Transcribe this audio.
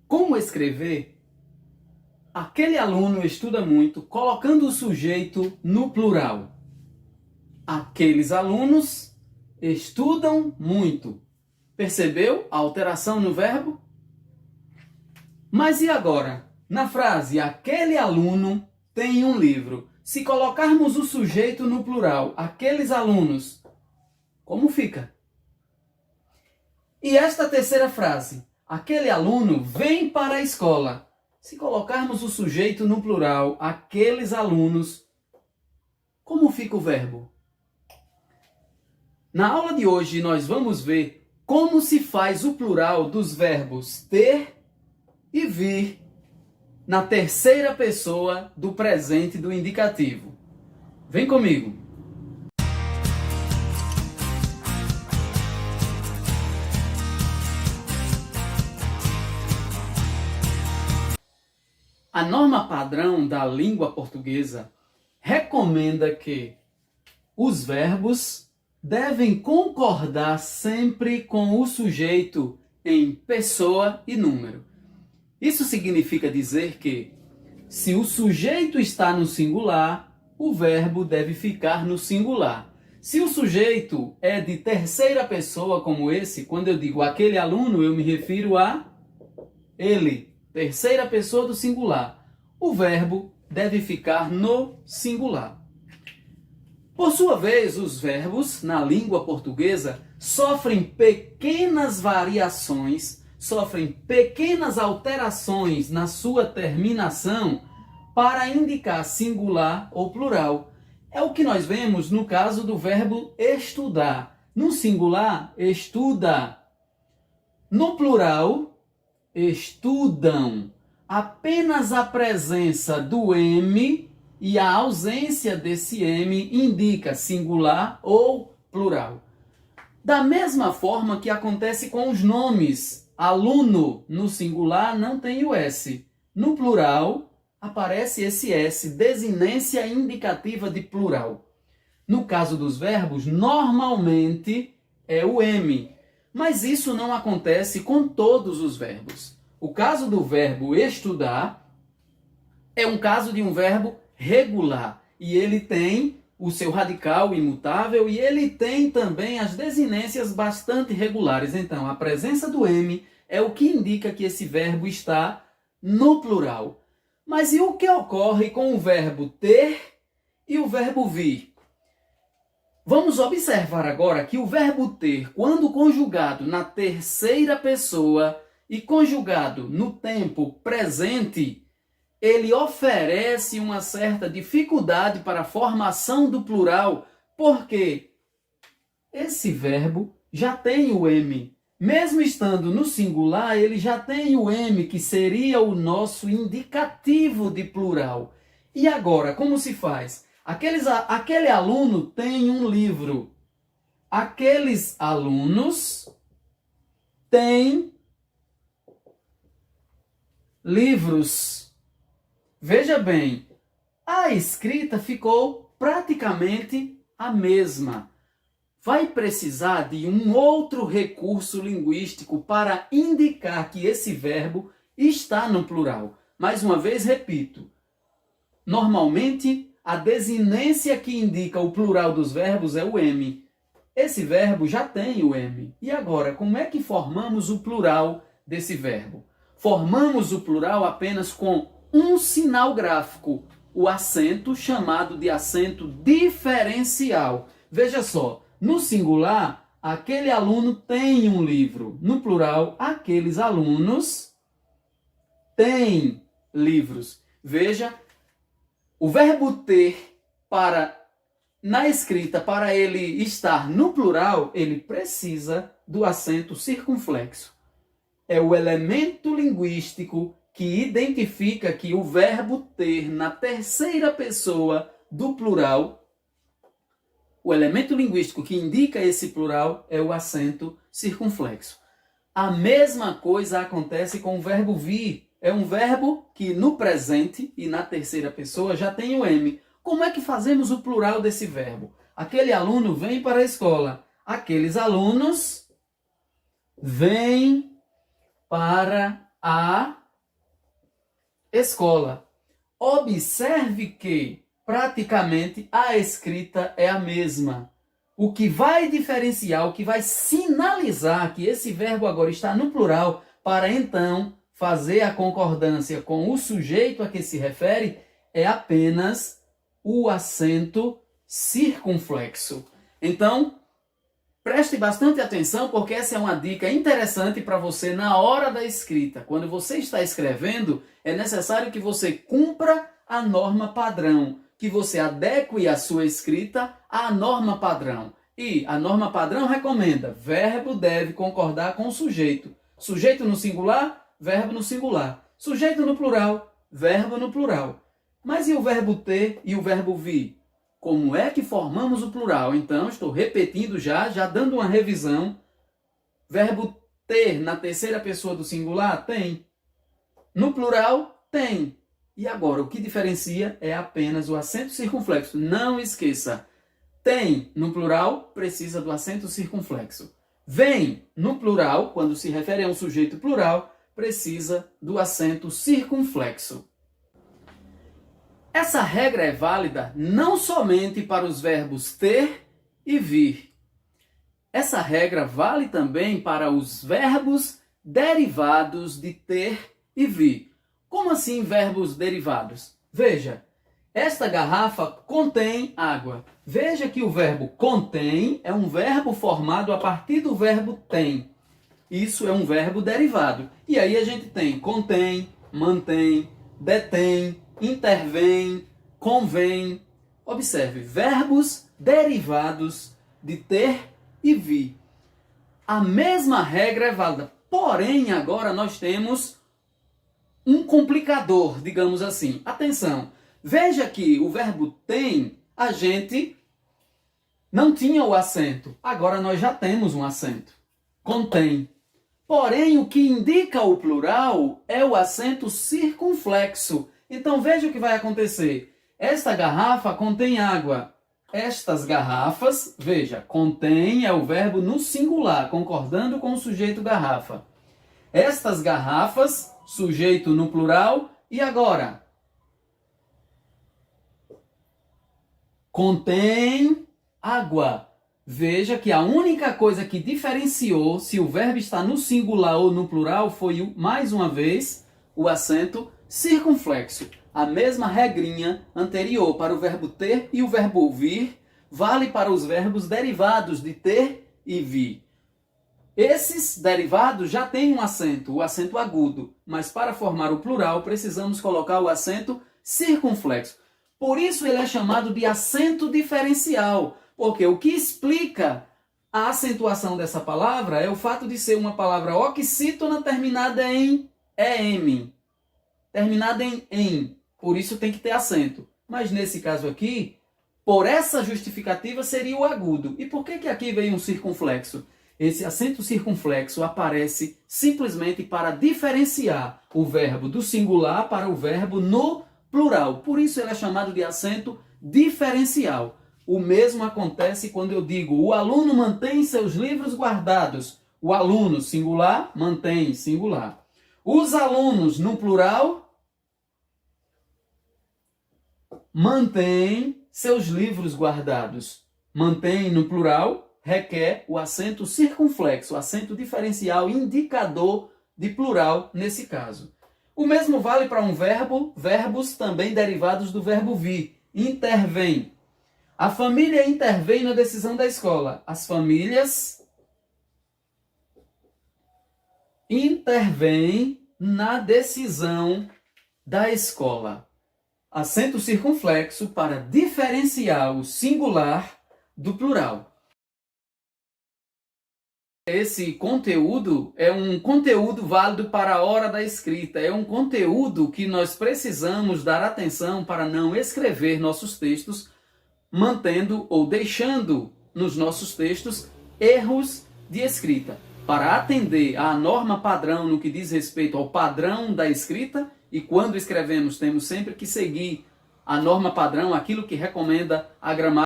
Como escrever? Aquele aluno estuda muito, colocando o sujeito no plural. Aqueles alunos estudam muito. Percebeu a alteração no verbo? Mas e agora? Na frase, aquele aluno tem um livro. Se colocarmos o sujeito no plural, aqueles alunos, como fica? E esta terceira frase, aquele aluno vem para a escola. Se colocarmos o sujeito no plural, aqueles alunos, como fica o verbo? Na aula de hoje nós vamos ver como se faz o plural dos verbos ter e vir na terceira pessoa do presente do indicativo. Vem comigo! A norma padrão da língua portuguesa recomenda que os verbos devem concordar sempre com o sujeito em pessoa e número. Isso significa dizer que, se o sujeito está no singular, o verbo deve ficar no singular. Se o sujeito é de terceira pessoa, como esse, quando eu digo aquele aluno, eu me refiro a ele, terceira pessoa do singular. O verbo deve ficar no singular. Por sua vez, os verbos, na língua portuguesa, sofrem pequenas variações, sofrem pequenas alterações na sua terminação para indicar singular ou plural. É o que nós vemos no caso do verbo estudar. No singular, estuda. No plural, estudam. Apenas a presença do M e a ausência desse M indica singular ou plural. Da mesma forma que acontece com os nomes. Aluno, no singular, não tem o S. No plural, aparece esse S, desinência indicativa de plural. No caso dos verbos, normalmente é o M. Mas isso não acontece com todos os verbos. O caso do verbo estudar é um caso de um verbo regular. E ele tem o seu radical imutável e ele tem também as desinências bastante regulares. Então, a presença do M é o que indica que esse verbo está no plural. Mas e o que ocorre com o verbo ter e o verbo vir? Vamos observar agora que o verbo ter, quando conjugado na terceira pessoa e conjugado no tempo presente, ele oferece uma certa dificuldade para a formação do plural, porque esse verbo já tem o M. Mesmo estando no singular, ele já tem o M, que seria o nosso indicativo de plural. E agora, como se faz? Aquele aluno tem um livro. Aqueles alunos têm livros. Veja bem, a escrita ficou praticamente a mesma. Vai precisar de um outro recurso linguístico para indicar que esse verbo está no plural. Mais uma vez, repito. Normalmente, a desinência que indica o plural dos verbos é o M. Esse verbo já tem o M. E agora, como é que formamos o plural desse verbo? Formamos o plural apenas com um sinal gráfico, o acento chamado de acento diferencial. Veja só, no singular, aquele aluno tem um livro. No plural, aqueles alunos têm livros. Veja, o verbo ter, na escrita, para ele estar no plural, ele precisa do acento circunflexo. É o elemento linguístico que identifica que o verbo ter na terceira pessoa do plural, o elemento linguístico que indica esse plural é o acento circunflexo. A mesma coisa acontece com o verbo vir. É um verbo que no presente e na terceira pessoa já tem o M. Como é que fazemos o plural desse verbo? Aquele aluno vem para a escola. Aqueles alunos vêm para à escola. Observe que praticamente a escrita é a mesma. O que vai diferenciar, o que vai sinalizar que esse verbo agora está no plural, para então fazer a concordância com o sujeito a que se refere, é apenas o acento circunflexo. Então, preste bastante atenção, porque essa é uma dica interessante para você na hora da escrita. Quando você está escrevendo, é necessário que você cumpra a norma padrão, que você adeque a sua escrita à norma padrão. E a norma padrão recomenda: verbo deve concordar com o sujeito. Sujeito no singular, verbo no singular. Sujeito no plural, verbo no plural. Mas e o verbo ter e o verbo vir? Como é que formamos o plural? Então, estou repetindo já dando uma revisão. Verbo ter na terceira pessoa do singular? Tem. No plural? Tem. E agora, o que diferencia é apenas o acento circunflexo. Não esqueça. Tem no plural, precisa do acento circunflexo. Vem no plural, quando se refere a um sujeito plural, precisa do acento circunflexo. Essa regra é válida não somente para os verbos ter e vir. Essa regra vale também para os verbos derivados de ter e vir. Como assim verbos derivados? Veja, esta garrafa contém água. Veja que o verbo contém é um verbo formado a partir do verbo tem. Isso é um verbo derivado. E aí a gente tem contém, mantém, detém, intervém, convém. Observe, verbos derivados de ter e vir. A mesma regra é válida, porém agora nós temos um complicador, digamos assim. Atenção, veja que o verbo tem, a gente não tinha o acento. Agora nós já temos um acento. Contém. Porém, o que indica o plural é o acento circunflexo. Então veja o que vai acontecer. Esta garrafa contém água. Estas garrafas, veja, contém é o verbo no singular, concordando com o sujeito garrafa. Estas garrafas, sujeito no plural, e agora? Contém água. Veja que a única coisa que diferenciou se o verbo está no singular ou no plural foi, mais uma vez, o acento circunflexo. A mesma regrinha anterior para o verbo ter e o verbo vir vale para os verbos derivados de ter e vir. Esses derivados já têm um acento, o acento agudo, mas para formar o plural precisamos colocar o acento circunflexo. Por isso ele é chamado de acento diferencial, porque o que explica a acentuação dessa palavra é o fato de ser uma palavra oxítona terminada em EM, terminada em. Por isso tem que ter acento. Mas nesse caso aqui, por essa justificativa seria o agudo. E por que aqui vem um circunflexo? Esse acento circunflexo aparece simplesmente para diferenciar o verbo do singular para o verbo no plural. Por isso ele é chamado de acento diferencial. O mesmo acontece quando eu digo o aluno mantém seus livros guardados. O aluno, singular, mantém, singular. Os alunos, no plural, mantém seus livros guardados. Mantém, no plural, requer o acento circunflexo, o acento diferencial, indicador de plural nesse caso. O mesmo vale para um verbo, verbos também derivados do verbo vir. Intervém. A família intervém na decisão da escola. As famílias intervêm na decisão da escola. Acento circunflexo para diferenciar o singular do plural. Esse conteúdo é um conteúdo válido para a hora da escrita. É um conteúdo que nós precisamos dar atenção para não escrever nossos textos mantendo ou deixando nos nossos textos erros de escrita, para atender à norma padrão no que diz respeito ao padrão da escrita, e quando escrevemos temos sempre que seguir a norma padrão, aquilo que recomenda a gramática.